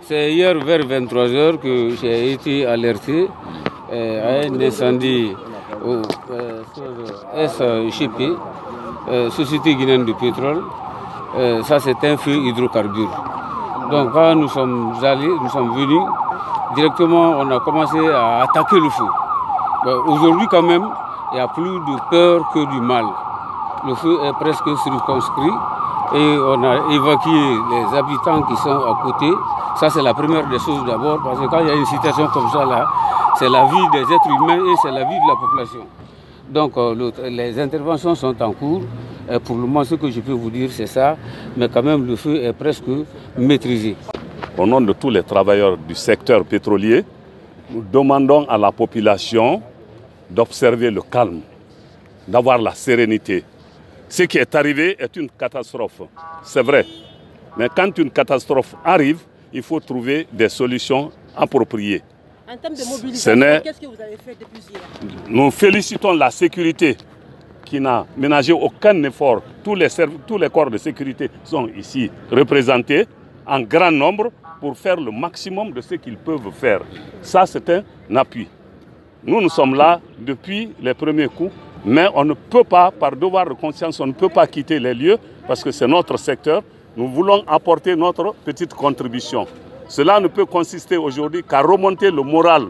C'est hier vers 23 h que j'ai été alerté à un incendie au SGP, Société Guinéenne de Pétrole. Ça, c'est un feu hydrocarbure. Donc, quand nous sommes venus, directement, on a commencé à attaquer le feu. Aujourd'hui, quand même, il n'y a plus de peur que du mal. Le feu est presque circonscrit et on a évacué les habitants qui sont à côté. Ça, c'est la première des choses d'abord, parce que quand il y a une situation comme ça, là, c'est la vie des êtres humains et c'est la vie de la population. Donc, les interventions sont en cours. Pour le moment, ce que je peux vous dire, c'est ça. Mais quand même, le feu est presque maîtrisé. Au nom de tous les travailleurs du secteur pétrolier, nous demandons à la population d'observer le calme, d'avoir la sérénité. Ce qui est arrivé est une catastrophe, c'est vrai. Mais quand une catastrophe arrive, il faut trouver des solutions appropriées. En termes de mobilisation, qu'est-ce que vous avez fait depuis hier? Nous félicitons la sécurité qui n'a ménagé aucun effort. Tous les corps de sécurité sont ici représentés en grand nombre pour faire le maximum de ce qu'ils peuvent faire. Ça, c'est un appui. Nous sommes là depuis les premiers coups, mais on ne peut pas, par devoir de conscience, on ne peut pas quitter les lieux parce que c'est notre secteur. Nous voulons apporter notre petite contribution. Cela ne peut consister aujourd'hui qu'à remonter le moral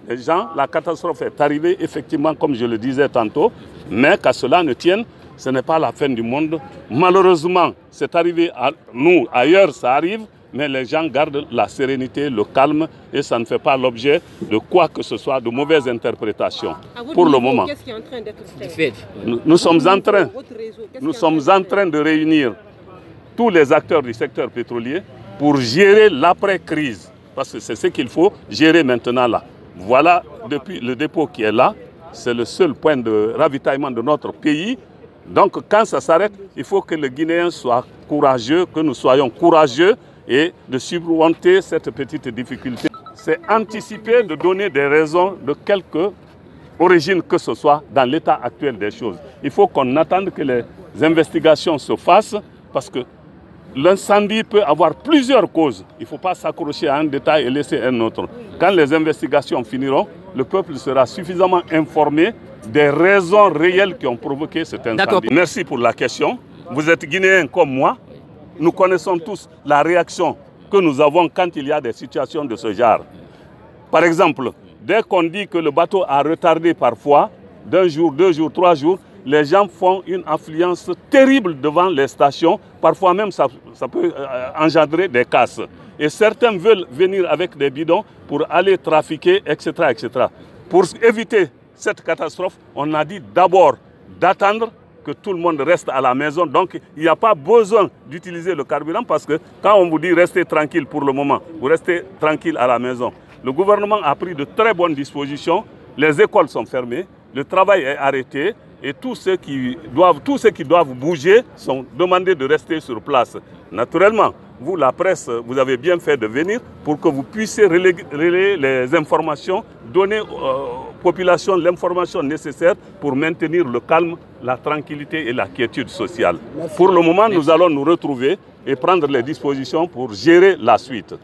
des gens. La catastrophe est arrivée, effectivement, comme je le disais tantôt, mais qu'à cela ne tienne, ce n'est pas la fin du monde. Malheureusement, c'est arrivé à nous, ailleurs ça arrive, mais les gens gardent la sérénité, le calme, et ça ne fait pas l'objet de quoi que ce soit, de mauvaises interprétations. Pour le moment, qu'est-ce qui est en train d'être fait? Nous sommes en train de réunir tous les acteurs du secteur pétrolier pour gérer l'après-crise. Parce que c'est ce qu'il faut gérer maintenant là. Voilà, depuis le dépôt qui est là, c'est le seul point de ravitaillement de notre pays. Donc quand ça s'arrête, il faut que les Guinéens soient courageux, que nous soyons courageux et de surmonter cette petite difficulté. C'est anticiper de donner des raisons de quelque origine que ce soit dans l'état actuel des choses. Il faut qu'on attende que les investigations se fassent parce que l'incendie peut avoir plusieurs causes. Il ne faut pas s'accrocher à un détail et laisser un autre. Quand les investigations finiront, le peuple sera suffisamment informé des raisons réelles qui ont provoqué cet incendie. Merci pour la question. Vous êtes Guinéens comme moi. Nous connaissons tous la réaction que nous avons quand il y a des situations de ce genre. Par exemple, dès qu'on dit que le bateau a retardé parfois, d'un jour, 2 jours, 3 jours, les gens font une affluence terrible devant les stations. Parfois même, ça peut engendrer des casses. Et certains veulent venir avec des bidons pour aller trafiquer, etc., etc. Pour éviter cette catastrophe, on a dit d'abord d'attendre que tout le monde reste à la maison. Donc, il n'y a pas besoin d'utiliser le carburant parce que quand on vous dit restez tranquille pour le moment, vous restez tranquille à la maison. Le gouvernement a pris de très bonnes dispositions. Les écoles sont fermées, le travail est arrêté. Et tous ceux qui doivent bouger sont demandés de rester sur place. Naturellement, vous, la presse, vous avez bien fait de venir pour que vous puissiez relayer les informations, donner aux populations l'information nécessaire pour maintenir le calme, la tranquillité et la quiétude sociale. Pour le moment, nous allons nous retrouver et prendre les dispositions pour gérer la suite.